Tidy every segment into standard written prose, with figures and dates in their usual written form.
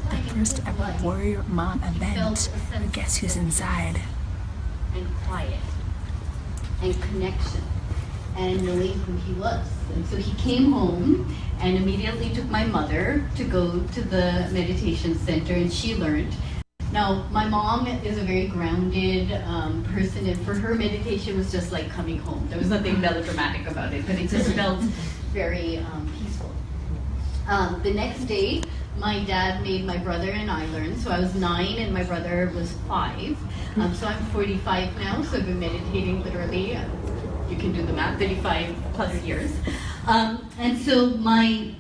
The first ever Warrior Mom event. Guess who's inside? And quiet and connection and knowing who he was. And so he came home and immediately took my mother to go to the meditation center, and she learned. Now, my mom is a very grounded person, and for her, meditation was just like coming home. There was nothing melodramatic about it, but it just felt very peaceful. The next day, my dad made my brother and I learn. So I was 9 and my brother was 5. So I'm 45 now, so I've been meditating literally, you can do the math, 35 plus years. And so me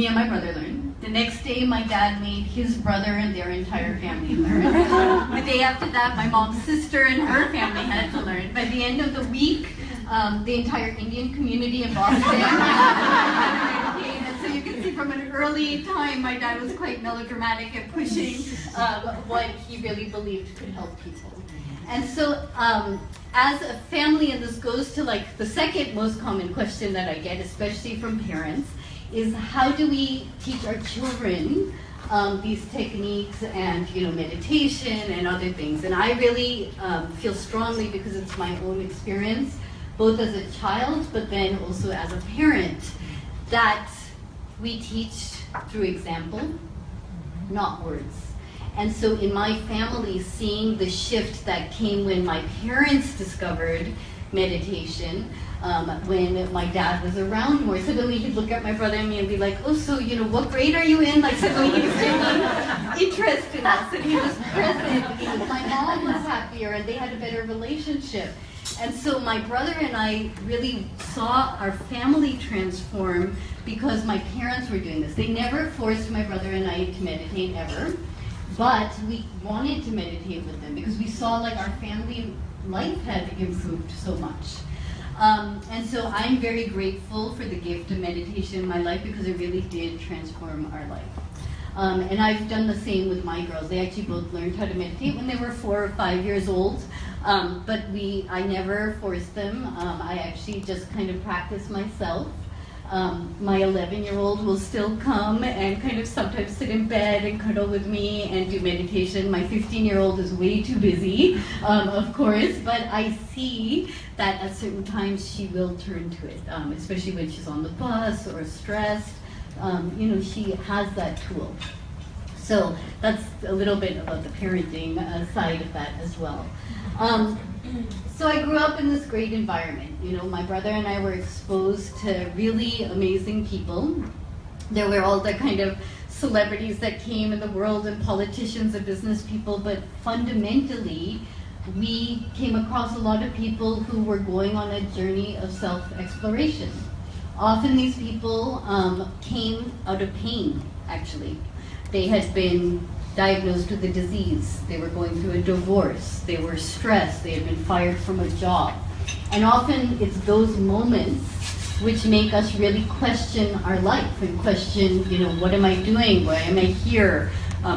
and my brother learned. The next day, my dad made his brother and their entire family learn. The day after that, my mom's sister and her family had to learn. By the end of the week, the entire Indian community in Boston had to meditate. And so you can see from an early time, my dad was quite melodramatic at pushing what he really believed could help people. And so as a family, and this goes to like the second most common question that I get, especially from parents, is how do we teach our children these techniques and meditation and other things? And I really feel strongly, because it's my own experience, both as a child but then also as a parent, that we teach through example, not words. And so in my family, seeing the shift that came when my parents discovered meditation, when my dad was around more, suddenly he'd look at my brother and me and be like, oh, so, what grade are you in? Like, suddenly he was taking interest in us, and he was present, because my mom was happier and they had a better relationship. And so my brother and I really saw our family transform because my parents were doing this. They never forced my brother and I to meditate ever, but we wanted to meditate with them because we saw like our family life had improved so much. And so I'm very grateful for the gift of meditation in my life, because it really did transform our life. And I've done the same with my girls. They actually both learned how to meditate when they were 4 or 5 years old. But I never forced them. I actually just kind of practiced myself. My 11-year-old will still come and kind of sometimes sit in bed and cuddle with me and do meditation. My 15-year-old is way too busy, of course, but I see that at certain times she will turn to it, especially when she's on the bus or stressed. She has that tool. So that's a little bit about the parenting side of that as well. So I grew up in this great environment. My brother and I were exposed to really amazing people. There were all the kind of celebrities that came in the world, and politicians and business people, but fundamentally, we came across a lot of people who were going on a journey of self-exploration. Often these people came out of pain, actually. They had been diagnosed with a disease, they were going through a divorce, they were stressed, they had been fired from a job. And often it's those moments which make us really question our life and question, what am I doing? Why am I here?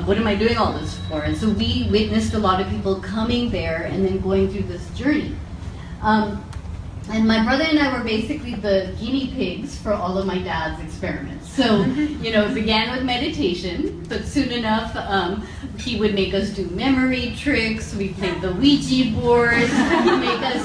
What am I doing all this for? And so we witnessed a lot of people coming there and then going through this journey. And my brother and I were basically the guinea pigs for all of my dad's experiments. So, it began with meditation, but soon enough, he would make us do memory tricks. We played the Ouija board. He'd make us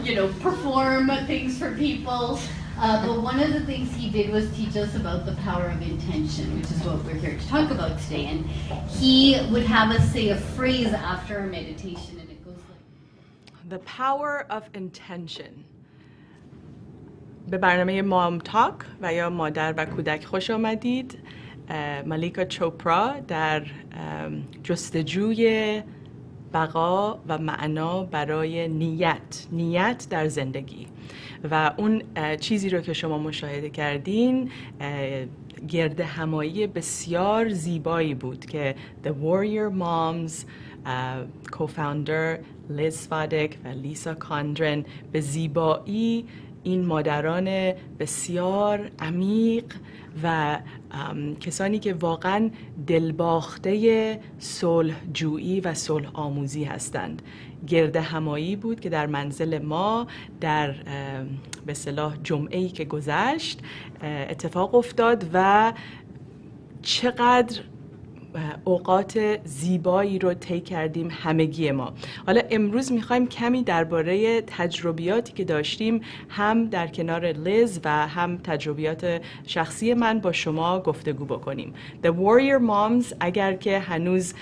do, perform things for people. But one of the things he did was teach us about the power of intention, which is what we're here to talk about today. And he would have us say a phrase after our meditation, and it goes like, The power of intention. به برنامه مام تاک و یا مادر و کودک خوش آمدید. مالیکا چوپرا در جستجوی بقا و معنا برای نیت در زندگی، و اون چیزی رو که شما مشاهده کردین گرد همایی بسیار زیبایی بود که The Warrior Moms co-founder LizSvatek و لیسا کاندرن به زیبایی این مادران بسیار عمیق و کسانی که واقعا دلباخته صلح جویی و صلح آموزی هستند گرد همایی بود که در منزل ما در به اصطلاح جمعه‌ای که گذشت اتفاق افتاد و چقدر اوقات زیبایی رو طی کردیم همگی ما. حالا امروز میخوایم کمی درباره تجربیاتی که داشتیم هم در کنار لیز و هم تجربیات شخصی من با شما گفتگو بکنیم. The Warrior Moms اگر که هنوز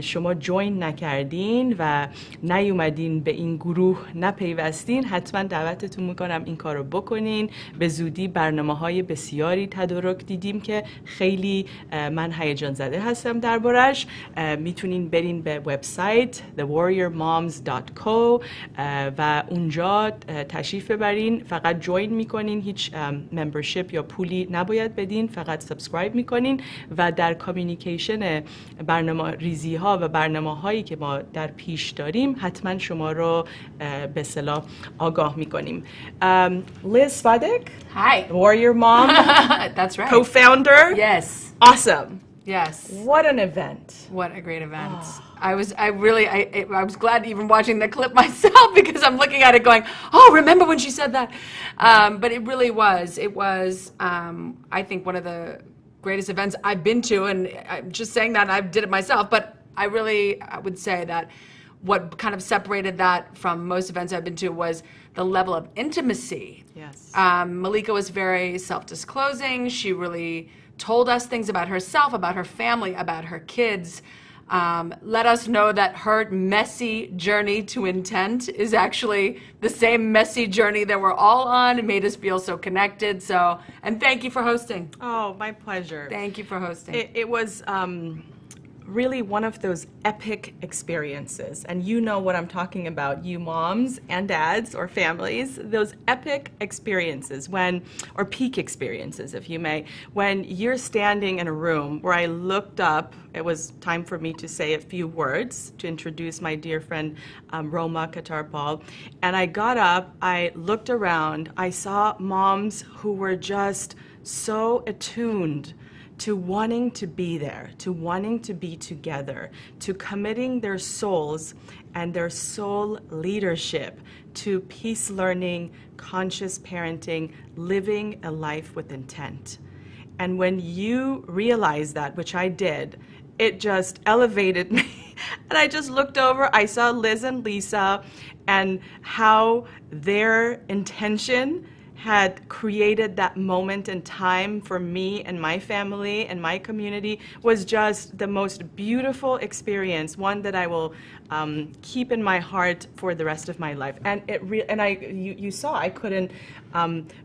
شما جوین نکردین و نیومدین به این گروه نپیوستین، حتما دعوتتون میکنم این کار رو بکنین. به زودی برنامه‌های بسیاری تدارک دیدیم که خیلی من هیجان زده هستم دربارش. میتونین برین به وبسایت thewarriormoms.co و اونجا تشریف ببرین. فقط جوین میکنین، هیچ ممبرشیپ یا پولی نباید بدین، فقط سابسکرایب میکنین و در کامیونیکیشن برنامه ریزی ها و برنامه هایی که ما در پیش داریم حتما شما رو به اصطلاح آگاه میکنیم. LizSvatek, Hi. Warrior Mom, That's right. co-founder. Yes. Awesome. Yes. What an event. What a great event. I was glad even watching the clip myself because I'm looking at it going, oh, remember when she said that? But it really was. It was, I think, one of the greatest events I've been to. And I'm just saying that I did it myself. But I would say that what kind of separated that from most events I've been to was the level of intimacy. Yes. Malika was very self-disclosing. She really told us things about herself, about her family, about her kids. Let us know that her messy journey to intent is actually the same messy journey that we're all on. It made us feel so connected. And thank you for hosting. Oh, my pleasure. Thank you for hosting. It was really one of those epic experiences. And you know what I'm talking about, you moms and dads or families, those epic experiences or peak experiences, if you may, when you're standing in a room where I looked up, it was time for me to say a few words to introduce my dear friend MonicaChopra. And I got up, I looked around, I saw moms who were just so attuned to wanting to be there, to wanting to be together, to committing their souls and their soul leadership to peace learning, conscious parenting, living a life with intent. And when you realize that, which I did, it just elevated me. And I just looked over, I saw Liz and Lisa and how their intention had created that moment in time for me and my family and my community was just the most beautiful experience, one that I will keep in my heart for the rest of my life. And you saw I couldn't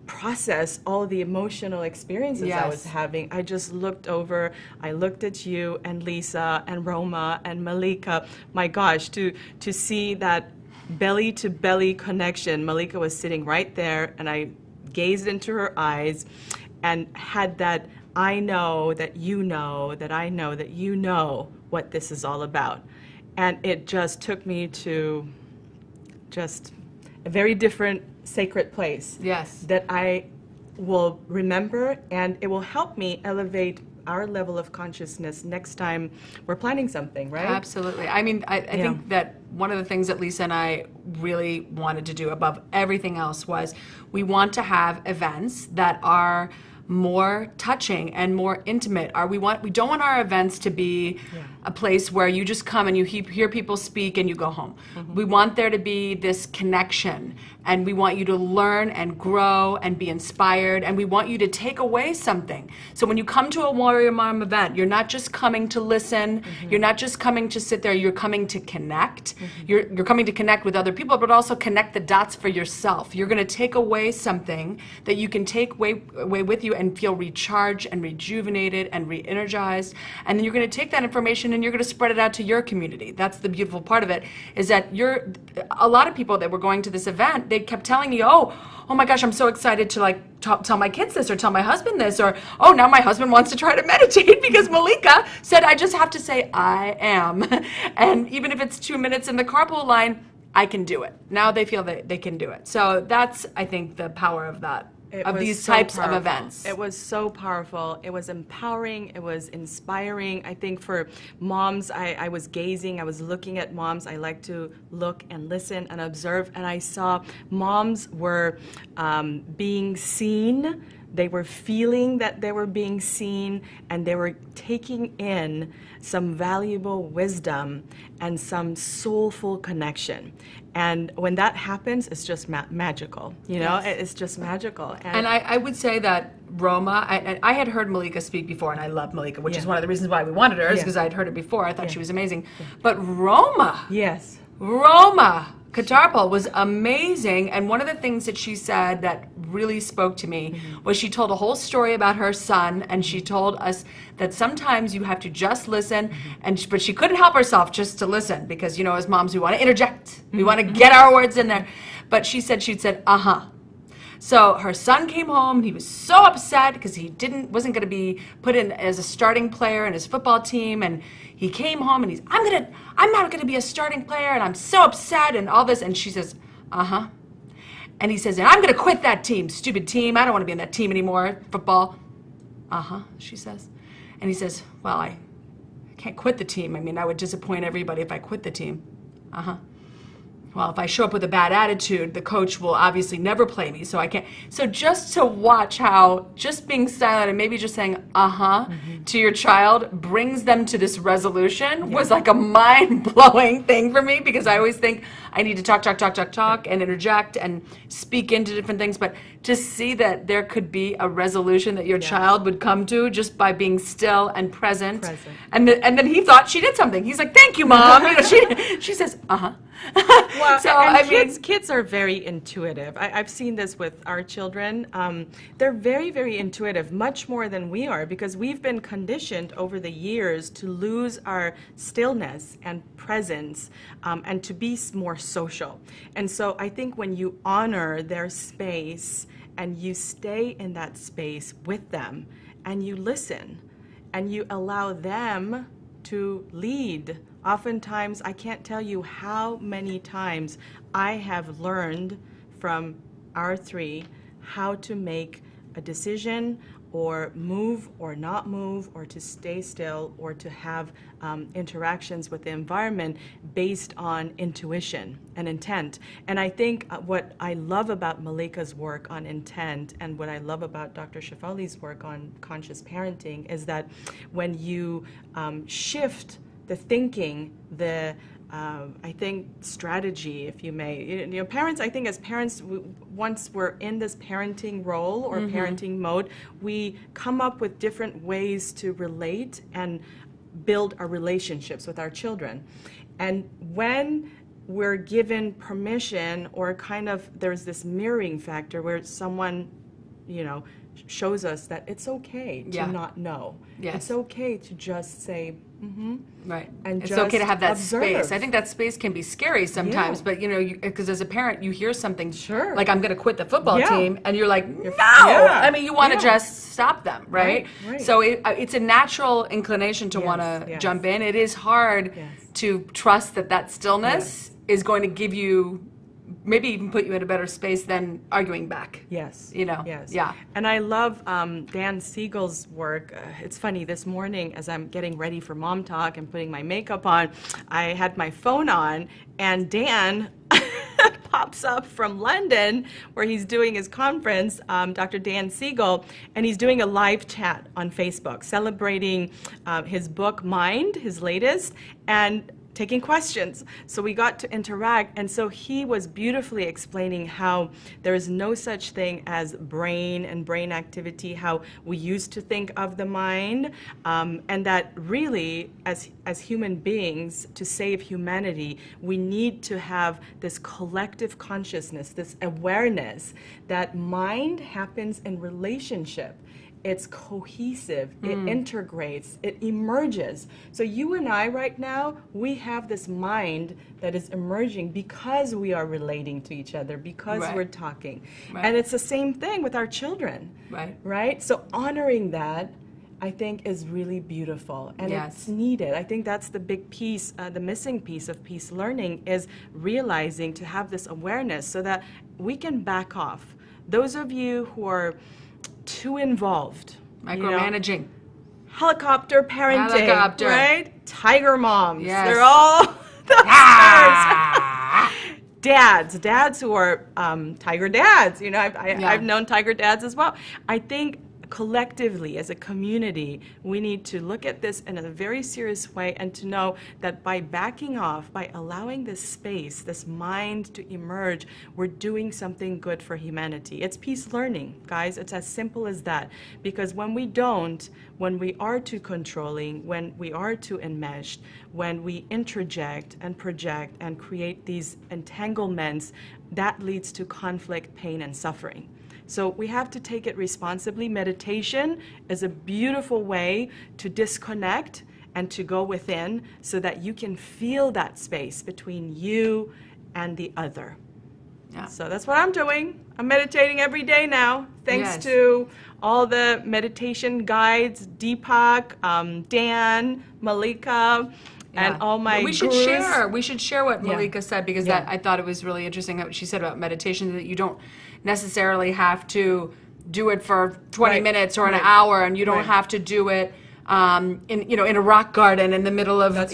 process all the emotional experiences I was having. I just looked over, I looked at you and Lisa and Roma and Malika. My gosh, to see that belly to belly connection. Malika was sitting right there and I gazed into her eyes and had that I know that you know that I know that you know what this is all about. And it just took me to just a very different sacred place. Yes. That I will remember, and it will help me elevate our level of consciousness next time we're planning something, right? Absolutely. I mean, I think that one of the things that Lisa and I really wanted to do above everything else was we want to have events that are more touching and more intimate. We don't want our events to be a place where you just come and you hear people speak and you go home. Mm-hmm. We want there to be this connection, and we want you to learn and grow and be inspired, and we want you to take away something. So when you come to a Warrior Mom event, you're not just coming to listen, you're not just coming to sit there, you're coming to connect. You're coming to connect with other people, but also connect the dots for yourself. You're going to take away something that you can take away with you and feel recharged and rejuvenated and re-energized. And then you're going to take that information and you're going to spread it out to your community. That's the beautiful part of it, is that a lot of people that were going to this event, they kept telling me, oh my gosh, I'm so excited to tell my kids this or tell my husband this, or oh, now my husband wants to try to meditate because Malika said I just have to say I am. And even if it's 2 minutes in the carpool line, I can do it. Now they feel that they can do it. So that's, I think, the power of that. Of these types of events. It was so powerful. It was empowering. It was inspiring. I think for moms, I was gazing. I was looking at moms. I like to look and listen and observe. And I saw moms were being seen they were feeling that they were being seen, and they were taking in some valuable wisdom and some soulful connection. And when that happens, it's just magical, you know? Yes. It's just magical. And I would say that Roma, I had heard Malika speak before, and I love Malika, which is one of the reasons why we wanted her, is because I'd heard her before. I thought she was amazing. But Roma Katarpal was amazing, and one of the things that she said that really spoke to me was she told a whole story about her son, and she told us that sometimes you have to just listen, but she couldn't help herself just to listen, because, you know, as moms, we want to interject, we want to get our words in there, but she'd said, So her son came home, and he was so upset because he wasn't going to be put in as a starting player in his football team, and he came home and I'm not going to be a starting player, and I'm so upset and all this, and she says, and he says, and I'm going to quit that team, stupid team, I don't want to be in that team anymore, football. She says. And he says, well, I can't quit the team. I mean, I would disappoint everybody if I quit the team. Well, if I show up with a bad attitude, the coach will obviously never play me, so I can't. So just to watch how just being silent and maybe just saying, to your child brings them to this resolution was like a mind-blowing thing for me, because I always think I need to talk and interject and speak into different things, but to see that there could be a resolution that your child would come to just by being still and present. And then he thought she did something. He's like, thank you, Mom. You know, she says, Well, so, kids are very intuitive. I've seen this with our children. They're very, very intuitive, much more than we are, because we've been conditioned over the years to lose our stillness and presence, and to be more social. And so I think when you honor their space and you stay in that space with them and you listen and you allow them to lead. Oftentimes, I can't tell you how many times I have learned from our three how to make a decision or move or not move or to stay still or to have interactions with the environment based on intuition and intent. And I think what I love about Malika's work on intent and what I love about Dr. Shefali's work on conscious parenting is that when you shift the thinking, I think strategy, if you may. You know, parents, I think as parents, once we're in this parenting role or parenting mode, we come up with different ways to relate and build our relationships with our children. And when we're given permission or kind of there's this mirroring factor where someone, you know, shows us that it's okay to not know. It's okay to just say, Right. And it's just okay to have that observe. Space. I think that space can be scary sometimes, but you know, because as a parent, you hear something like, I'm going to quit the football team, and you're like, no! I mean, you want to just stop them, right? So it's a natural inclination to want to jump in. It is hard to trust that stillness is going to give you, maybe even put you in a better space than arguing back. You know? And I love Dan Siegel's work. It's funny, this morning as I'm getting ready for Mom Talk and putting my makeup on, I had my phone on, and Dan pops up from London where he's doing his conference, Dr. Dan Siegel, and he's doing a live chat on Facebook celebrating his book, Mind, his latest, and taking questions. So we got to interact, and so he was beautifully explaining how there is no such thing as brain and brain activity, how we used to think of the mind, and that really, as human beings, to save humanity, we need to have this collective consciousness, this awareness that mind happens in relationship. It's cohesive, it integrates, it emerges. So you and I right now, we have this mind that is emerging because we are relating to each other, because we're talking. And it's the same thing with our children, right? So honoring that, I think, is really beautiful, and it's needed. I think that's the big piece, the missing piece of peace learning, is realizing to have this awareness so that we can back off. Those of you who are too involved, micromanaging, you know, helicopter parenting, right? Tiger moms, they're all those dads who are tiger dads. You know, I've known tiger dads as well. I think collectively, as a community, we need to look at this in a very serious way and to know that by backing off, by allowing this space, this mind to emerge, we're doing something good for humanity. It's peace learning, guys. It's as simple as that. Because when we don't, when we are too controlling, when we are too enmeshed, when we interject and project and create these entanglements, that leads to conflict, pain, and suffering. So we have to take it responsibly. Meditation is a beautiful way to disconnect and to go within so that you can feel that space between you and the other. Yeah. So that's what I'm doing. I'm meditating every day now, thanks to all the meditation guides, Deepak, Dan, Malika, and all my We should share what Malika said, because that I thought it was really interesting what she said about meditation, that you don't necessarily have to do it for 20 minutes or an hour, and you don't have to do it in a rock garden in the middle of that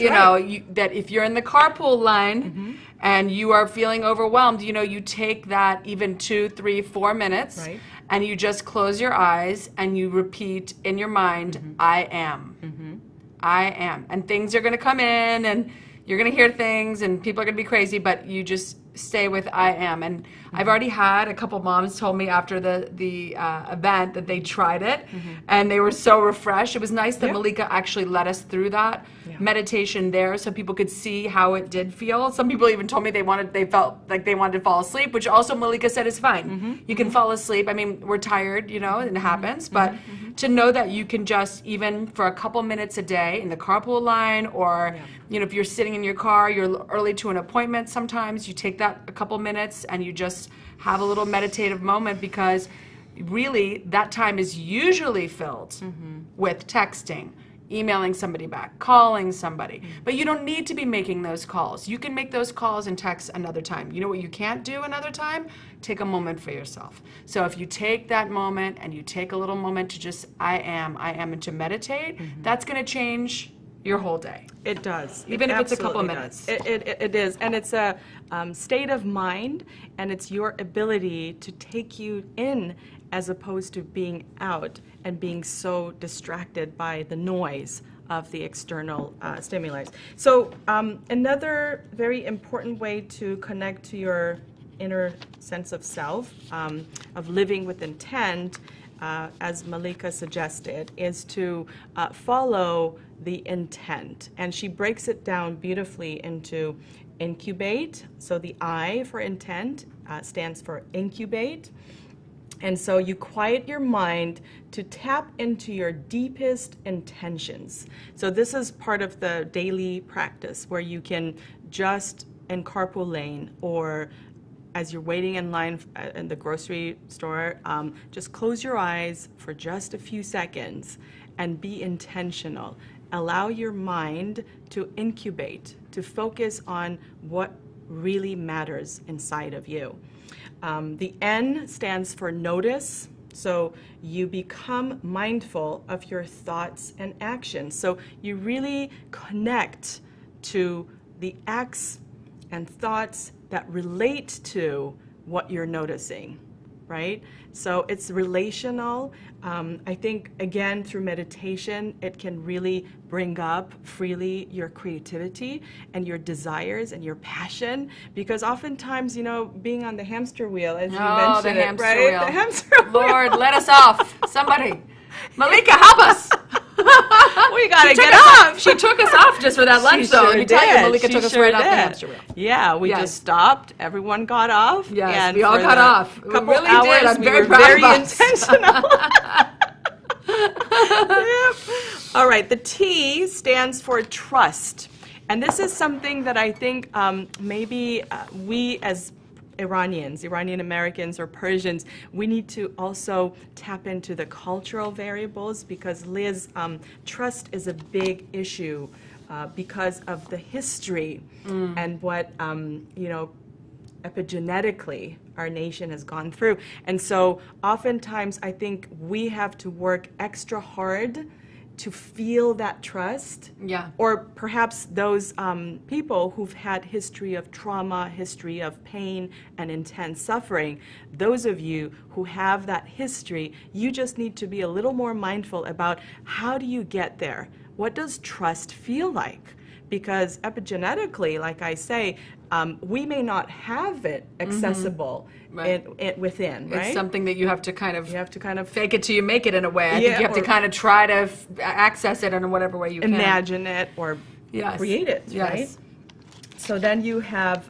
if you're in the carpool line and you are feeling overwhelmed, you take that even 2, 3, 4 minutes and you just close your eyes and you repeat in your mind, I am. I am. And things are going to come in and you're going to hear things and people are going to be crazy, but you just stay with I am. And I've already had a couple moms told me after the event that they tried it and they were so refreshed. It was nice that Malika actually led us through that meditation there so people could see how it did feel. Some people even told me they felt like they wanted to fall asleep, which also Malika said is fine. You can fall asleep. I mean, we're tired, and it happens, but to know that you can just, even for a couple minutes a day in the carpool line, or if you're sitting in your car, you're early to an appointment, sometimes you take that a couple minutes and you just have a little meditative moment, because really that time is usually filled with texting, emailing somebody back, calling somebody. But you don't need to be making those calls. You can make those calls and text another time. You know what you can't do another time? Take a moment for yourself. So if you take that moment and you take a little moment to just I am, and to meditate, that's going to change your whole day. It does. Even if it's a couple of minutes. It is. And it's a state of mind, and it's your ability to take you in as opposed to being out and being so distracted by the noise of the external stimuli. So another very important way to connect to your inner sense of self, of living with intent, as Malika suggested, is to follow the intent. And she breaks it down beautifully into incubate. So the I for intent stands for incubate. And so you quiet your mind to tap into your deepest intentions. So this is part of the daily practice where you can just in carpool lane, or as you're waiting in line in the grocery store, just close your eyes for just a few seconds and be intentional. Allow your mind to incubate, to focus on what really matters inside of you. The N stands for notice. So you become mindful of your thoughts and actions. So you really connect to the acts and thoughts that relate to what you're noticing, right? So it's relational. I think, again, through meditation, it can really bring up freely your creativity and your desires and your passion, because oftentimes, being on the hamster wheel, as you mentioned, the hamster right? wheel. The hamster wheel. Lord, let us off. Somebody. Malika, help us. We gotta get off. She took us off just for that lunch, though. Let me tell you, Malika took us right off the hamster wheel. Yeah, we just stopped. Everyone got off. Yes, and we all got off. We really hours, did. I'm we very were proud very of us. intentional. All right, the T stands for trust. And this is something that I think maybe we as Iranian Americans or Persians, we need to also tap into the cultural variables, because Liz, trust is a big issue because of the history and what, epigenetically our nation has gone through. And so oftentimes I think we have to work extra hard to feel that trust. Yeah. Or perhaps those people who've had history of trauma, history of pain and intense suffering, those of you who have that history, you just need to be a little more mindful about how do you get there? What does trust feel like? Because epigenetically, like I say, we may not have it accessible within, right? It's something that you have to kind of fake it till you make it in a way. I Yeah, think you have to kind of try to access it in whatever way you can. Imagine it or create it, right? So then you have,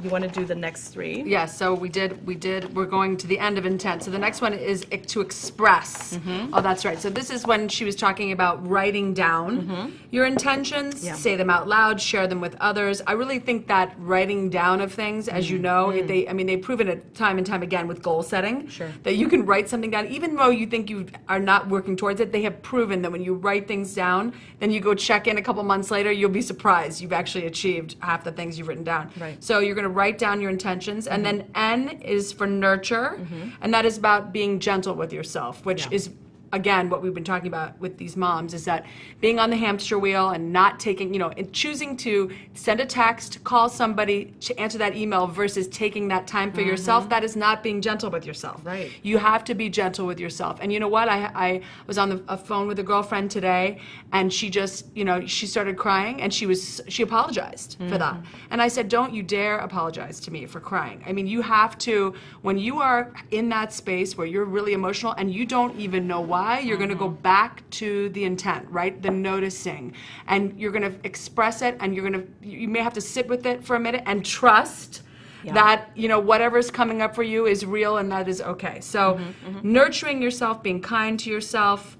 you want to do the next three? Yeah, so we're going to the end of intent. So the next one is to express. Oh, that's right. So this is when she was talking about writing down your intentions, say them out loud, share them with others. I really think that writing down of things, as you know, they've proven it time and time again with goal setting, that you can write something down, even though you think you are not working towards it, they have proven that when you write things down, then you go check in a couple months later, you'll be surprised you've actually achieved half the things you've written down. Right. So you're going to write down your intentions, and then N is for nurture, and that is about being gentle with yourself, which is again what we've been talking about with these moms, is that being on the hamster wheel and not taking, and choosing to send a text, call somebody, to answer that email versus taking that time for yourself, that is not being gentle with yourself. Right. You have to be gentle with yourself. And you know what? I was on a phone with a girlfriend today, and she just, she started crying, and she apologized for that. And I said, don't you dare apologize to me for crying. I mean, you have to, when you are in that space where you're really emotional and you don't even know why, you're going to go back to the intent, right? The noticing. And you're going to express it, and you may have to sit with it for a minute and trust that, whatever's coming up for you is real and that is okay. So nurturing yourself, being kind to yourself,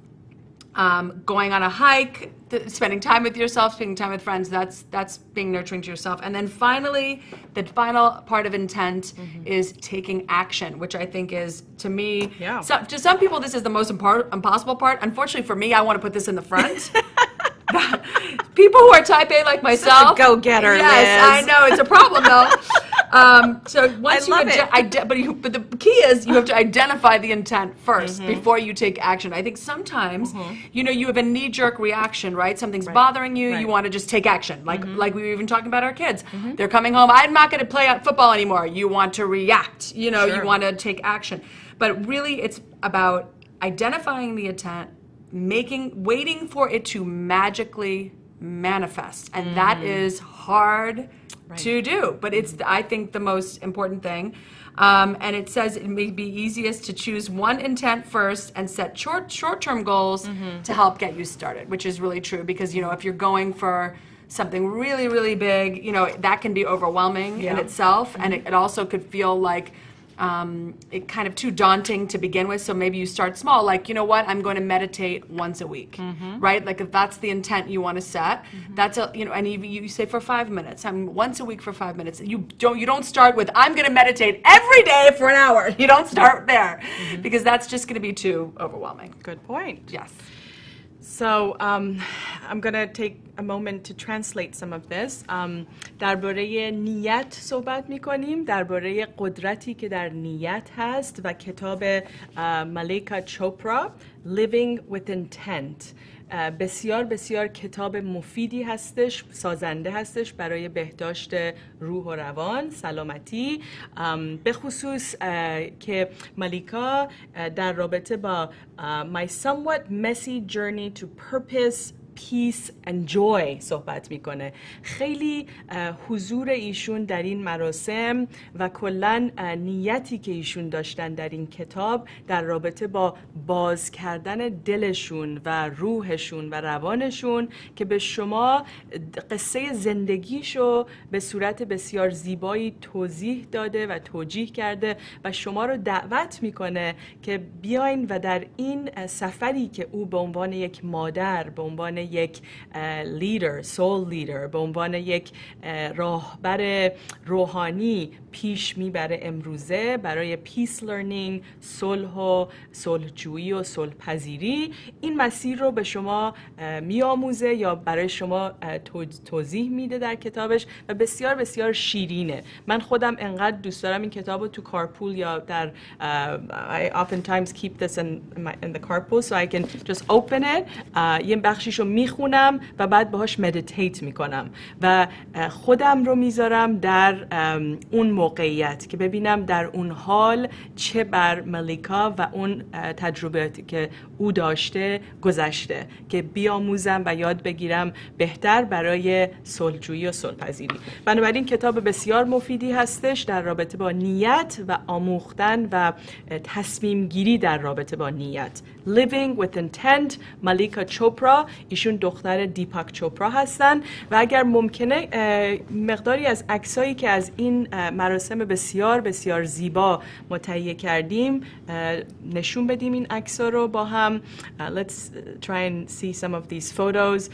going on a hike, spending time with yourself, spending time with friends, that's being nurturing to yourself. And then finally, the final part of intent is taking action, which I think is, to me, to some people this is the most impossible part. Unfortunately for me, I want to put this in the front. People who are type A like myself. Such a go-getter, yes, Liz. I know, it's a problem though. So once but the key is you have to identify the intent first before you take action. I think sometimes, you have a knee-jerk reaction, right? Something's bothering you, you want to just take action. Like we were even talking about our kids. They're coming home, I'm not going to play football anymore. You want to react, you want to take action. But really it's about identifying the intent, waiting for it to magically manifest. And that is hard to do, but it's, I think, the most important thing. And it says it may be easiest to choose one intent first and set short-term goals to help get you started, which is really true, because, if you're going for something really, really big, that can be overwhelming in itself, and it also could feel like it kind of too daunting to begin with. So maybe you start small, like, I'm going to meditate once a week, right? Like if that's the intent you want to set, that's and you say for 5 minutes, once a week for 5 minutes. You don't start with, I'm going to meditate every day for an hour. You don't start there because that's just going to be too overwhelming. Good point. Yes. So I'm going to take a moment to translate some of this. درباره نیت صحبت می‌کنیم، درباره قدرتی که در نیت هست و کتاب مالیکا چوپرا Living with Intent. بسیار بسیار کتاب مفیدی هستش، سازنده هستش برای بهداشت روح و روان، سلامتی، به خصوص که مالیکا در رابطه با My Somewhat Messy Journey to Purpose, Peace and Joy صحبت میکنه. خیلی حضور ایشون در این مراسم و کلن نیتی که ایشون داشتن در این کتاب در رابطه با باز کردن دلشون و روحشون و روانشون که به شما قصه زندگیشو به صورت بسیار زیبایی توضیح داده و توجیه کرده و شما رو دعوت میکنه که بیاین و در این سفری که او به عنوان یک مادر، به عنوان یک لیدر، سول لیدر، به عنوان یک راهبر روحانی پیش میبره امروزه برای پیس لرنینگ، صلح و صلحجویی و صلح پذیری. این مسیر رو به شما میآموزه یا برای شما توضیح میده در کتابش و بسیار بسیار شیرینه. من خودم انقدر دوست دارم این کتاب رو تو کارپول یا در I oftentimes keep this in the carpool so I can just open it. یه بخشیشو میخونم و بعد باهاش مدیتیت میکنم و خودم رو میذارم در اون موقعیت که ببینم در اون حال چه بر ملیکا و اون تجربیاتی که او داشته گذشته که بیاموزم و یاد بگیرم بهتر برای صلحجویی و صلح‌پذیری. بنابراین کتاب بسیار مفیدی هستش در رابطه با نیت و آموختن و تصمیم گیری در رابطه با نیت. Living with Intent، مالیکا چوپرا، ایشون دختر دیپاک چوپرا هستن و اگر ممکنه مقداری از عکسایی که از این مراسم بسیار بسیار زیبا متهیه کردیم نشون بدیم این عکس‌ها رو با هم. Let's try and see some of these photos.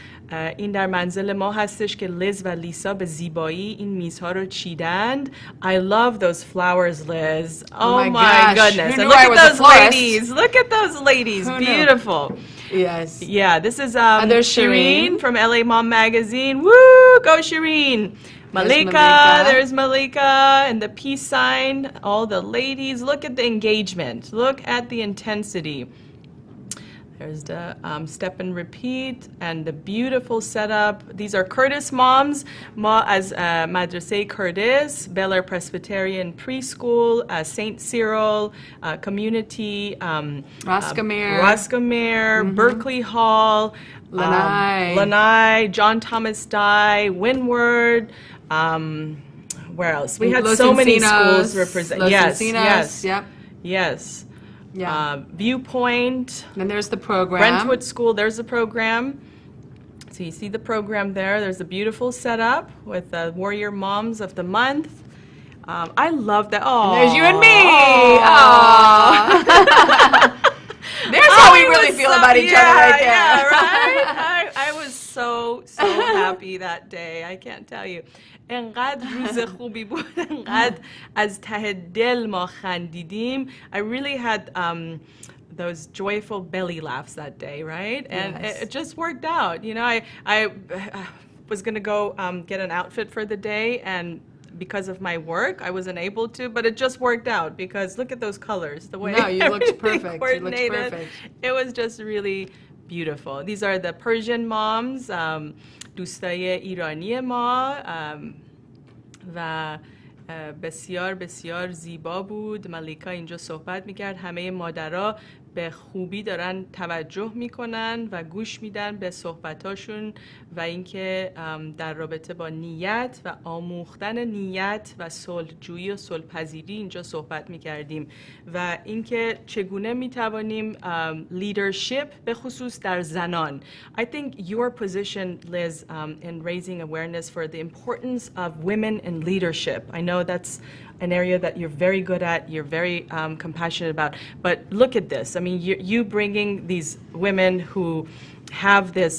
این در منزل ما هستش که لیز و لیسا به زیبایی این میزها رو چیدند. I love those flowers, Liz. Oh my goodness. And look at those ladies. Look at those ladies. Beautiful. Yes. Yeah, this is there's Shireen from LA Mom Magazine. Woo! Go Shireen. Malika, there's Malika, and the peace sign. All the ladies. Look at the engagement. Look at the intensity. There's the step and repeat and the beautiful setup. These are Curtis moms. Ma as Madrase Curtis, Bel Air Presbyterian Preschool, St. Cyril Community, Roscommere, Berkeley Hall, Lanai, John Thomas Dye, Windward. Where else? We had so many schools represented. Yes. Yep. Yes. Yeah. Viewpoint. And there's the program. Brentwood School, there's the program. So you see the program there. There's a beautiful setup with the Warrior Moms of the Month. I love that. Oh, there's you and me. Oh. There's how we really feel about each other right there. Yeah, right? I was so happy that day. I can't tell you. انقدر روز خوبی بود، انقدر از ته دل ما خندیدیم. I really had those joyful belly laughs that day, right? And it just worked out. You know, I was going to go get an outfit for the day, and because of my work, I wasn't able to, but it just worked out because look at those colors, the way you looked perfect. Coordinated. You looked perfect. It was just really beautiful. These are the Persian moms, دوستای ایرانی ما و بسیار بسیار زیبا بود. ملیکا اینجا صحبت میکرد. همه مادرها به خوبی دارن توجه میکنن و گوش میدن به صحبتاشون و اینکه در رابطه با نیت و آموختن نیت و صلحجویی و صلح‌پذیری اینجا صحبت میکردیم و اینکه چگونه میتوانیم leadership به خصوص در زنان. I think your position, Liz, in raising awareness for the importance of women in leadership. I know that's an area that you're very good at, you're very compassionate about. But look at this. I mean, you bringing these women who have this,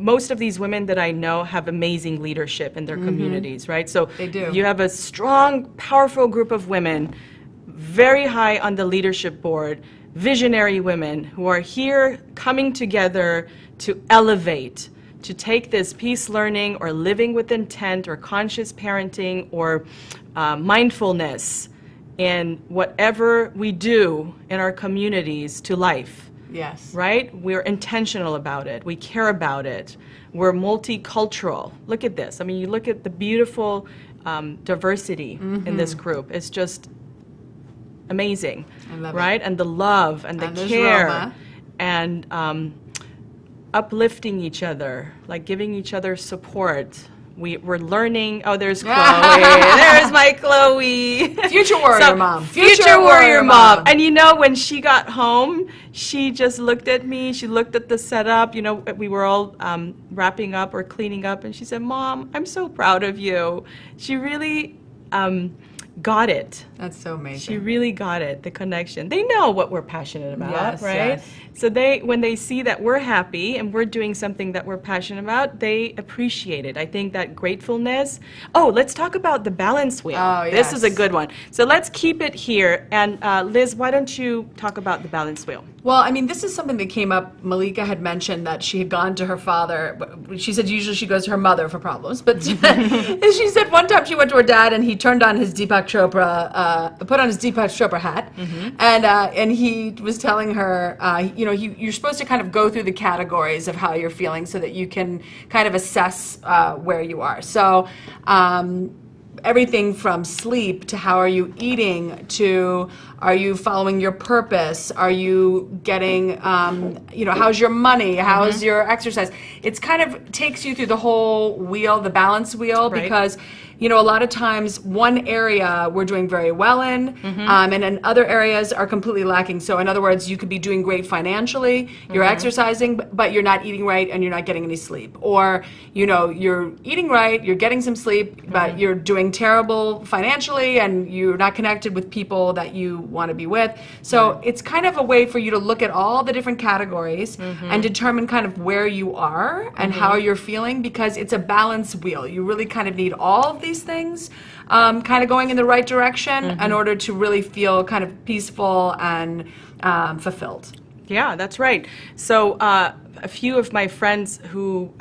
most of these women that I know have amazing leadership in their communities, right? So they do. You have a strong, powerful group of women, very high on the leadership board, visionary women who are here coming together to elevate, to take this peace learning or living with intent or conscious parenting or mindfulness in whatever we do in our communities to life. Yes. Right? We're intentional about it. We care about it. We're multicultural. Look at this. I mean, you look at the beautiful diversity in this group. It's just amazing. I love right? it. And the love and the care and uplifting each other, like giving each other support. We're learning. Oh, there's Chloe. There's my Chloe. Future warrior mom. Future warrior mom. And you know, when she got home, she just looked at me. She looked at the setup. You know, we were all wrapping up or cleaning up, and she said, "Mom, I'm so proud of you." She really got it. That's so amazing. She really got it, the connection. They know what we're passionate about, Yes, right? yes. So when they see that we're happy and we're doing something that we're passionate about, they appreciate it. I think that gratefulness. Oh, let's talk about the balance wheel. Oh, This is a yes. good one. So let's keep it here. And Liz, why don't you talk about the balance wheel? Well, I mean, this is something that came up. Malika had mentioned that she had gone to her father. She said usually she goes to her mother for problems, but she said one time she went to her dad and he turned on his Deepak Chopra, put on his Deepak Chopra hat, and he was telling her, you're supposed to kind of go through the categories of how you're feeling so that you can kind of assess where you are. So. Everything from sleep to how are you eating to are you following your purpose? Are you getting, how's your money? How's your exercise? It's kind of takes you through the whole wheel, the balance wheel, Right. because a lot of times one area we're doing very well in, and in other areas are completely lacking. So in other words, you could be doing great financially, you're exercising, but you're not eating right and you're not getting any sleep. Or, you're eating right, you're getting some sleep, but you're doing terrible financially and you're not connected with people that you want to be with. So it's kind of a way for you to look at all the different categories and determine kind of where you are and how you're feeling, because it's a balance wheel. You really kind of need all of these things kind of going in the right direction in order to really feel kind of peaceful and fulfilled. Yeah, that's right. So a few of my friends who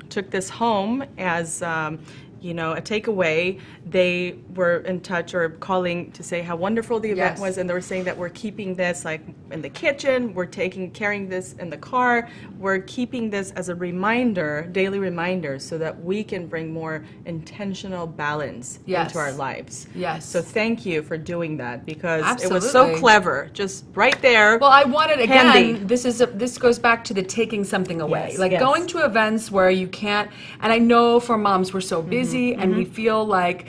took this home as a takeaway, they were in touch or calling to say how wonderful the event Yes. was, and they were saying that we're keeping this like in the kitchen, we're carrying this in the car, we're keeping this as a reminder, daily reminder, so that we can bring more intentional balance Yes. into our lives. Yes. So thank you for doing that, because it was so Absolutely. clever, just right there. Well, I wanted, again, Handy. this goes back to the taking something away. Yes, Like yes. going to events where you can't, and I know for moms we're so busy and we feel like,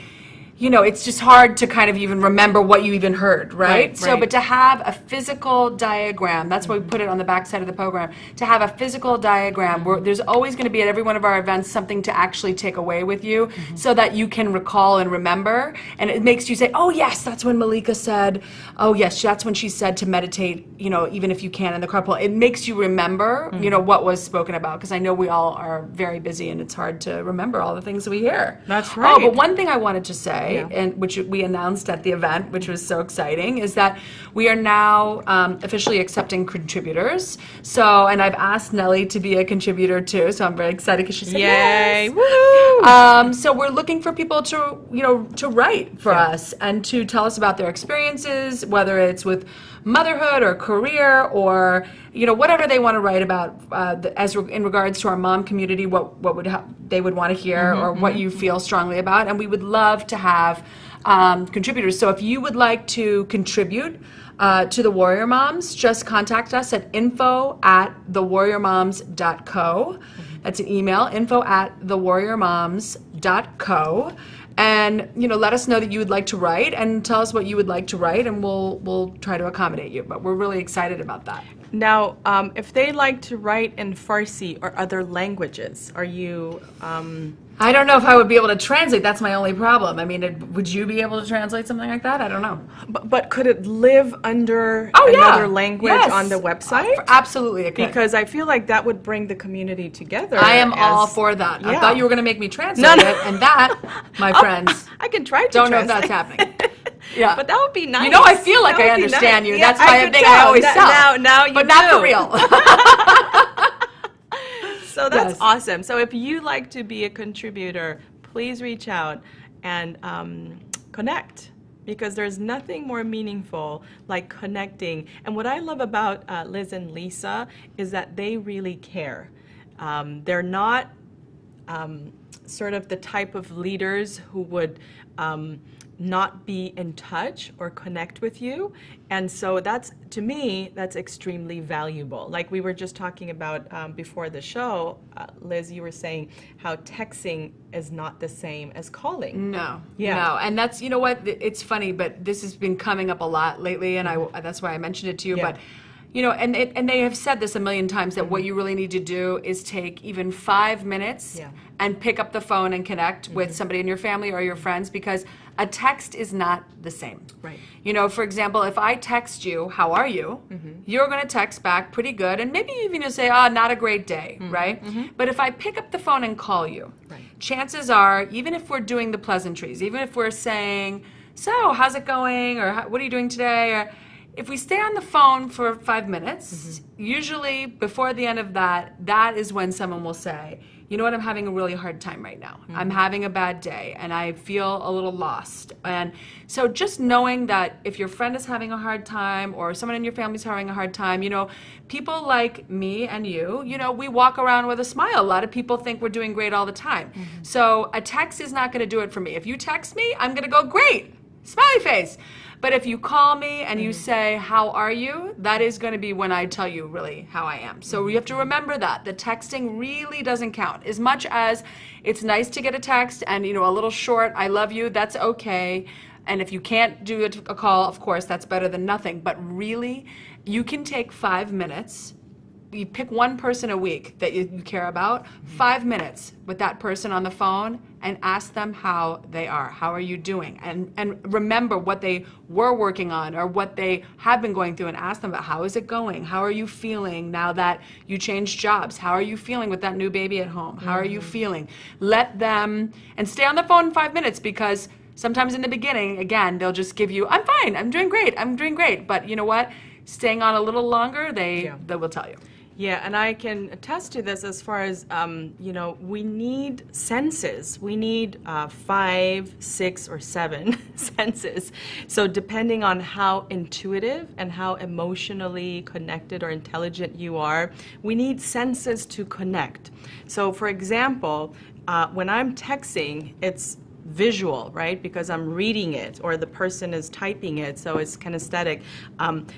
it's just hard to kind of even remember what you even heard, right? Right, So, right. but to have a physical diagram, that's why we put it on the back side of the program, to have a physical diagram where there's always going to be at every one of our events something to actually take away with you so that you can recall and remember. And it makes you say, oh yes, that's when Malika said, oh yes, that's when she said to meditate, even if you can in the carpool. It makes you remember, what was spoken about, because I know we all are very busy and it's hard to remember all the things that we hear. That's Oh, right. but one thing I wanted to say, Yeah. and which we announced at the event, which was so exciting, is that we are now officially accepting contributors. So, and I've asked Nelly to be a contributor too, so I'm very excited because she said Yay! yes. Woohoo! So we're looking for people to write for us and to tell us about their experiences, whether it's with motherhood or career or whatever they want to write about in regards to our mom community, what they would want to hear or what you feel strongly about, and we would love to have contributors. So if you would like to contribute to the Warrior Moms, just contact us at info@thewarriormoms.co. That's an email, info@thewarriormoms.co. And let us know that you would like to write, and tell us what you would like to write, and we'll try to accommodate you. But we're really excited about that. Now, if they like to write in Farsi or other languages, are you? I don't know if I would be able to translate. That's my only problem. I mean, would you be able to translate something like that? I don't know. But could it live under Oh, yeah. another language Yes. on the website? Absolutely, it could. Because I feel like that would bring the community together. I am all as- for that. I Yeah. thought you were going to make me translate No, no. it, and that, my friends, I can try to don't know if translate. that's happening. Yeah. But that would be nice. I feel like That I would be understand nice. you. Yeah, That's my could thing I tell. always tell. Now you but not do. for real. So that's Yes. awesome. So if you like to be a contributor, please reach out and connect, because there's nothing more meaningful like connecting. And what I love about Liz and Lisa is that they really care. They're not sort of the type of leaders who would not be in touch or connect with you. And so that's, to me, that's extremely valuable. Like we were just talking about before the show, Liz, you were saying how texting is not the same as calling. No. Yeah. No. And that's, it's funny, but this has been coming up a lot lately, and that's why I mentioned it to you. Yeah. But you know, and they have said this a million times that what you really need to do is take even 5 minutes and pick up the phone and connect with somebody in your family or your friends, because a text is not the same. Right. You know, for example, if I text you, how are you? You're going to text back pretty good, and maybe even you'll say, oh, not a great day, right? But if I pick up the phone and call you, chances are, even if we're doing the pleasantries, even if we're saying, so how's it going, or what are you doing today, or if we stay on the phone for 5 minutes, usually before the end of that, that is when someone will say, you know what, I'm having a really hard time right now. I'm having a bad day and I feel a little lost. And so just knowing that if your friend is having a hard time or someone in your family is having a hard time, you know, people like me and you know, we walk around with a smile. A lot of people think we're doing great all the time. So a text is not going to do it for me. If you text me, I'm going to go, great, smiley face. But if you call me and you say, how are you? That is going to be when I tell you really how I am. So you have to remember that. The texting really doesn't count. As much as it's nice to get a text and, you know, a little short, I love you, that's okay. And if you can't do a call, of course, that's better than nothing. But really, you can take 5 minutes. You pick one person a week that you care about, 5 minutes with that person on the phone and ask them how they are. How are you doing? And remember what they were working on or what they have been going through, and ask them about how is it going? How are you feeling now that you changed jobs? How are you feeling with that new baby at home? How are you feeling? Let them, and stay on the phone 5 minutes, because sometimes in the beginning, again, they'll just give you, I'm fine, I'm doing great. But you know what? Staying on a little longer, they will tell you. Yeah, and I can attest to this as far as, you know, we need senses. We need 5, 6, or 7 senses. So depending on how intuitive and how emotionally connected or intelligent you are, we need senses to connect. So for example, when I'm texting, it's visual, right? Because I'm reading it or the person is typing it, so it's kinesthetic.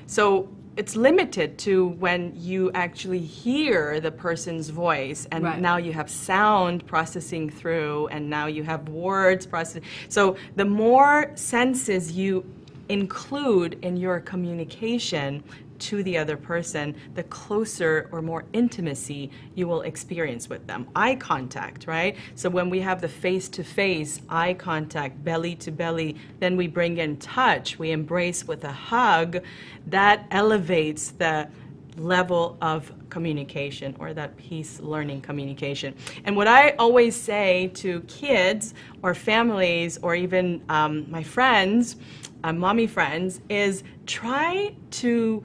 So it's limited to when you actually hear the person's voice, and now you have sound processing through, and now you have words processing. So the more senses you include in your communication to the other person, the closer or more intimacy you will experience with them. Eye contact, right? So when we have the face-to-face, eye contact, belly to belly, then we bring in touch, we embrace with a hug, that elevates the level of communication, or that peace learning communication. And what I always say to kids or families or even my friends, mommy friends, is try to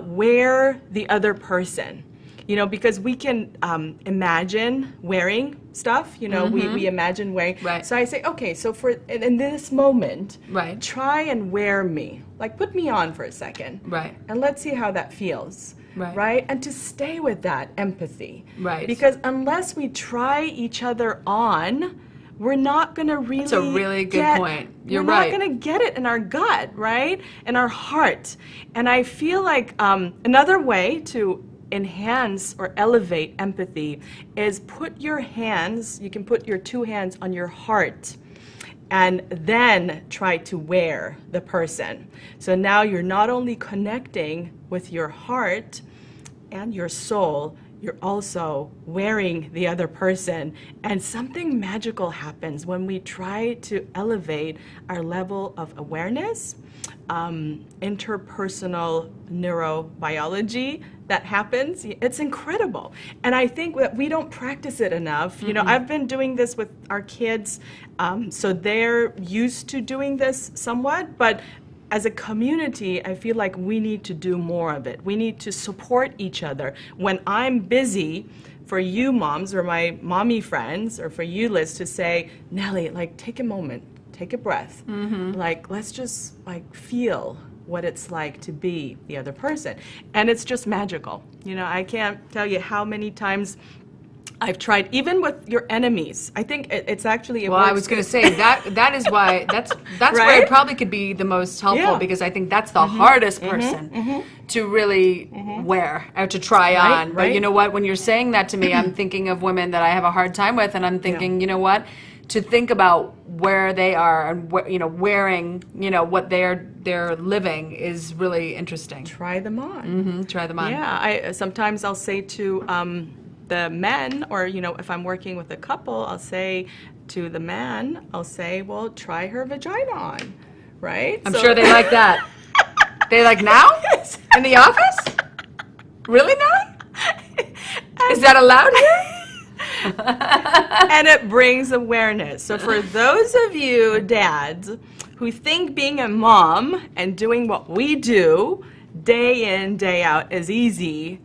wear the other person. You know, because we can imagine wearing stuff, you know, we imagine wearing. So I say, okay, so for in this moment, try and wear me. Like, put me on for a second. And let's see how that feels. Right? And to stay with that empathy. Because unless we try each other on, we're not going to really That's a really good point. You're right. We're not going to get it in our gut, right? In our heart. And I feel like another way to enhance or elevate empathy is put your hands, you can put your 2 hands on your heart, and then try to wear the person. So now you're not only connecting with your heart and your soul, you're also wearing the other person, and something magical happens when we try to elevate our level of awareness. Interpersonal neurobiology that happens, it's incredible. And I think that we don't practice it enough. You know, I've been doing this with our kids, so they're used to doing this somewhat, but as a community, I feel like we need to do more of it. We need to support each other. When I'm busy, for you moms or my mommy friends, or for you, Liz, to say, Nelly, like, take a moment, take a breath. Like, let's just like feel what it's like to be the other person. And it's just magical. You know, I can't tell you how many times I've tried, even with your enemies. I think it's actually. Well, I was going to say that is why that's right? Where it probably could be the most helpful, because I think that's the hardest person to really wear or to try on. But you know what? When you're saying that to me, I'm thinking of women that I have a hard time with, and I'm thinking, you know what? to think about where they are and wearing what they're living is really interesting. Try them on. Try them on. Yeah, sometimes I'll say to the men, or if I'm working with a couple, I'll say to the man, well, try her vagina on, right? I'm sure they like that. They like, now? In the office? Really now? Is that allowed here? And it brings awareness. So for those of you dads who think being a mom and doing what we do day in, day out is easy,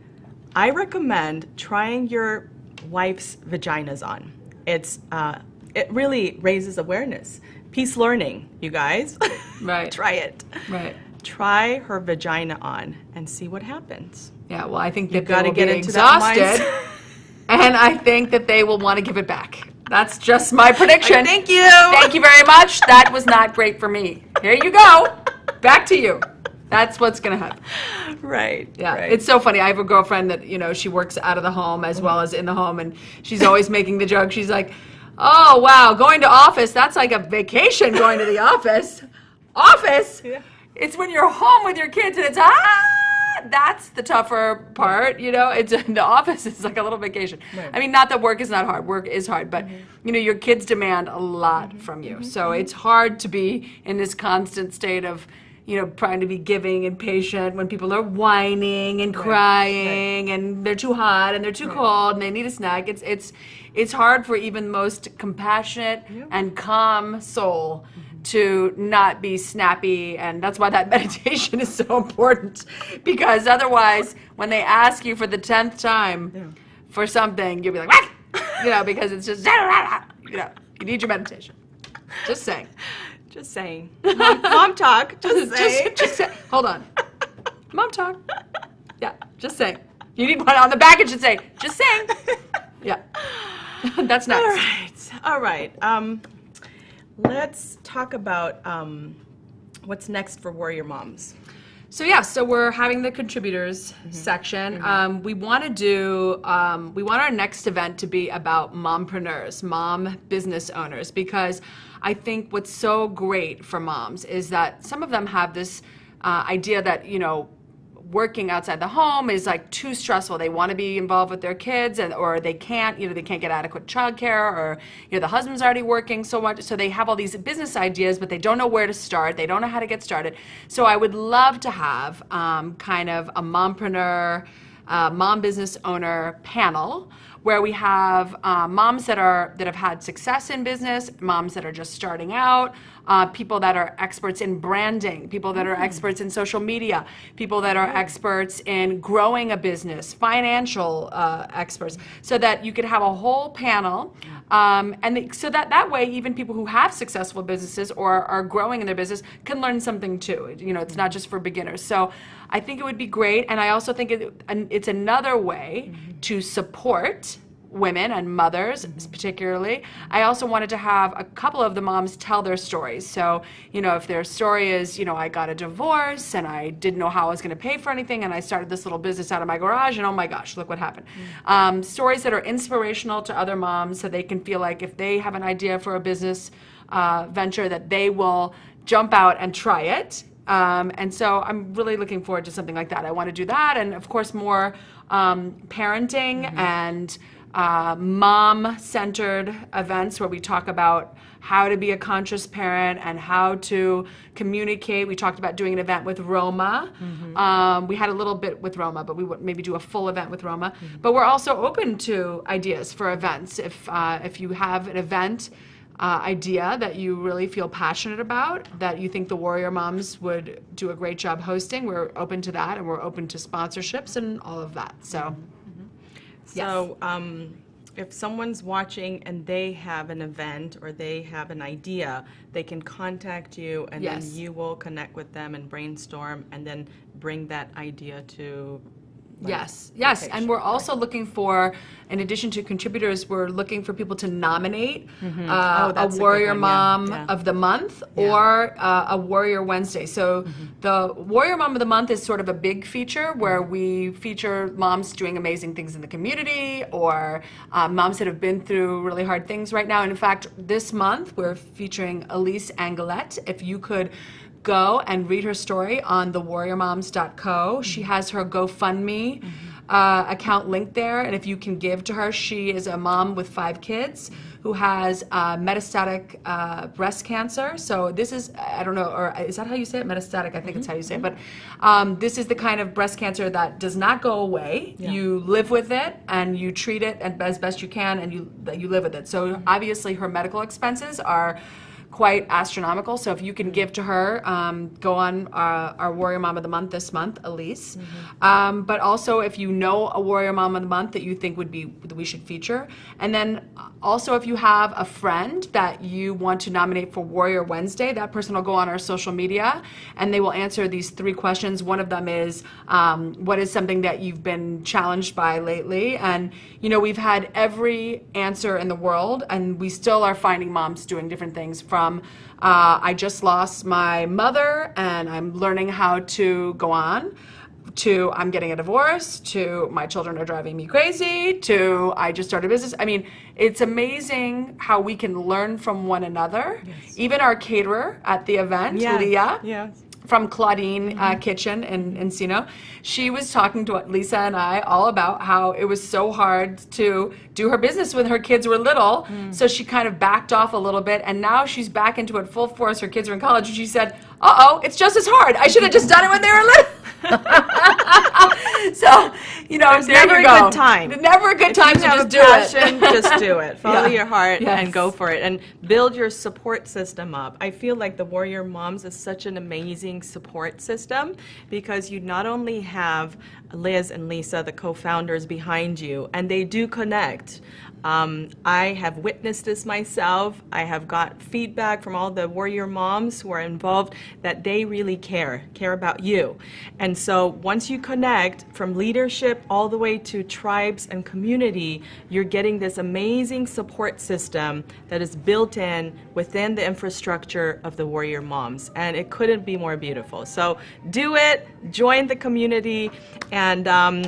I recommend trying your wife's vaginas on. It really raises awareness. PeaceLearning, you guys. Right. Try it. Right. Try her vagina on and see what happens. Yeah, well, I think that Got they to will get be into that exhausted, mindset. and I think that they will want to give it back. That's just my prediction. Thank you. Thank you very much. That was not great for me. Here you go. Back to you. That's what's going to happen. Right. Yeah, right. It's so funny. I have a girlfriend that, she works out of the home as well as in the home, and she's always making the joke. She's like, oh, wow, going to office, that's like a vacation going to the office. Office? Yeah. It's when you're home with your kids and it's, that's the tougher part, It's the office is like a little vacation. Right. I mean, not that work is not hard. Work is hard, but, your kids demand a lot from you. So it's hard to be in this constant state of, trying to be giving and patient when people are whining and crying and they're too hot and they're too cold and they need a snack. It's hard for even the most compassionate and calm soul to not be snappy, and that's why that meditation is so important, because otherwise when they ask you for the 10th time for something, you'll be like, what? Because it's just, you need your meditation. Just saying. Just saying. Mom talk. Just saying. Just say, hold on. Mom talk. Yeah, just saying. You need one on the back. It should say, just saying. Yeah. That's nice. All right. Let's talk about what's next for Warrior Moms. So we're having the contributors section. We want our next event to be about mompreneurs, mom business owners, because I think what's so great for moms is that some of them have this idea that, working outside the home is like too stressful. They want to be involved with their kids, or they can't, they can't get adequate childcare, or the husband's already working so much, so they have all these business ideas, but they don't know where to start. They don't know how to get started. So I would love to have kind of a mompreneur, mom business owner panel where we have moms that have had success in business, moms that are just starting out, people that are experts in branding, people that are experts in social media, people that are experts in growing a business, financial experts, so that you could have a whole panel, so that way even people who have successful businesses or are growing in their business can learn something too. It's not just for beginners. So I think it would be great, and I also think it's another way to support women and mothers particularly. I also wanted to have a couple of the moms tell their stories. So, if their story is, I got a divorce and I didn't know how I was going to pay for anything and I started this little business out of my garage and oh my gosh, look what happened. Stories that are inspirational to other moms so they can feel like if they have an idea for a business venture that they will jump out and try it. And so I'm really looking forward to something like that. I want to do that, and of course more parenting and mom-centered events where we talk about how to be a conscious parent and how to communicate. We talked about doing an event with Roma. We had a little bit with Roma, but we would maybe do a full event with Roma. But we're also open to ideas for events. If you have an event idea that you really feel passionate about, that you think the Warrior Moms would do a great job hosting, we're open to that, and we're open to sponsorships and all of that. So, So if someone's watching and they have an event or they have an idea, they can contact you, and then you will connect with them and brainstorm and then bring that idea to Yes, and we're also looking for, in addition to contributors, we're looking for people to nominate a Warrior Mom of the Month or a Warrior Wednesday. So the Warrior Mom of the Month is sort of a big feature where we feature moms doing amazing things in the community, or moms that have been through really hard things right now. And in fact, this month we're featuring Elise Angelette. If you could go and read her story on thewarriormoms.co. She has her GoFundMe account linked there, and if you can give to her, she is a mom with 5 kids who has metastatic breast cancer. So this is, I don't know, or is that how you say it? Metastatic, I think it's how you say it. But this is the kind of breast cancer that does not go away. You live with it and you treat it as best you can, and you live with it. So obviously her medical expenses are quite astronomical. So if you can give to her, go on our Warrior Mom of the Month this month, Elise. But also if you know a Warrior Mom of the Month that you think that we should feature. And then also if you have a friend that you want to nominate for Warrior Wednesday, that person will go on our social media and they will answer these 3 questions. One of them is, what is something that you've been challenged by lately? And we've had every answer in the world, and we still are finding moms doing different things, from I just lost my mother and I'm learning how to go on, to I'm getting a divorce, to my children are driving me crazy, to I just started a business. I mean, it's amazing how we can learn from one another. Even our caterer at the event, Leah, from Claudine Kitchen in Encino, she was talking to Lisa and I all about how it was so hard to do her business when her kids were little. So she kind of backed off a little bit, and now she's back into it full force. Her kids are in college, and she said, it's just as hard. I should have just done it when they were little. So, it's never a good time. Never a good time to just do it. Just do it. Follow your heart and go for it, and build your support system up. I feel like the Warrior Moms is such an amazing support system, because you not only have Liz and Lisa, the co-founders, behind you, and they do connect. I have witnessed this myself. I have got feedback from all the Warrior Moms who are involved that they really care about you. And so once you connect from leadership all the way to tribes and community, you're getting this amazing support system that is built in within the infrastructure of the Warrior Moms. And it couldn't be more beautiful. So do it, join the community, and I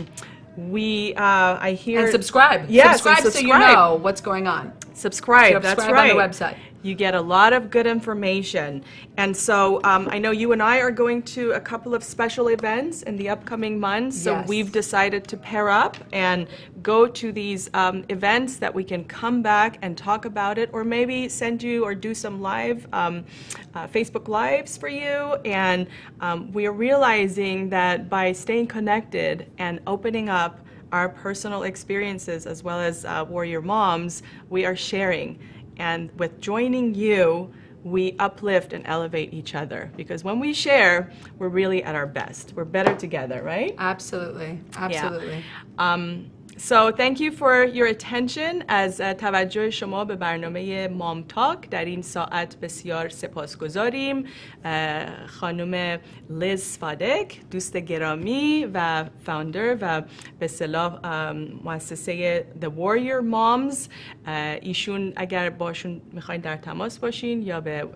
hear... And subscribe. Yes, subscribe so you know what's going on. Subscribe, that's right. On the website. You get a lot of good information. And so I know you and I are going to a couple of special events in the upcoming months. So we've decided to pair up and go to these events that we can come back and talk about it, or maybe send you or do some live Facebook Lives for you. And we are realizing that by staying connected and opening up our personal experiences as well as Warrior Moms, we are sharing. And with joining you, we uplift and elevate each other, because when we share, we're really at our best. We're better together, right? Absolutely. So thank you for your attention. از توجه شما به برنامه مام تاک در این ساعت بسیار سپاسگزاریم. خانم LizSvatek، دوست گرامی و فاوندر و به اصطلاح مؤسسه The Warrior Moms، ایشون اگر باشون میخواین در تماس باشین یا به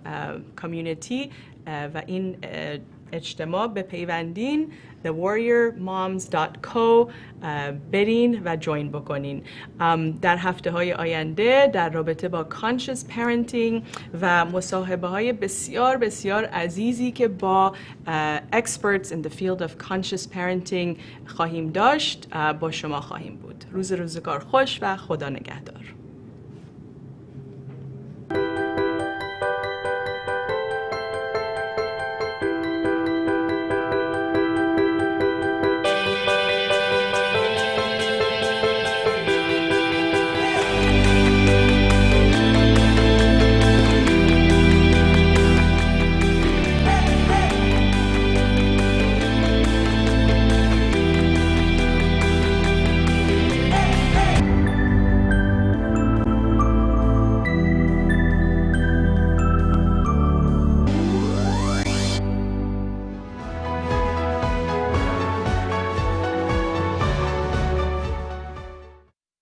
کامیونیتی و این اجتماع بپیوندین، thewarriormoms.co برین و جوین بکنین. در هفته های آینده در رابطه با conscious parenting و مصاحبه های بسیار بسیار عزیزی که با experts in the field of conscious parenting خواهیم داشت با شما خواهیم بود. روزگار خوش و خدا نگهدار.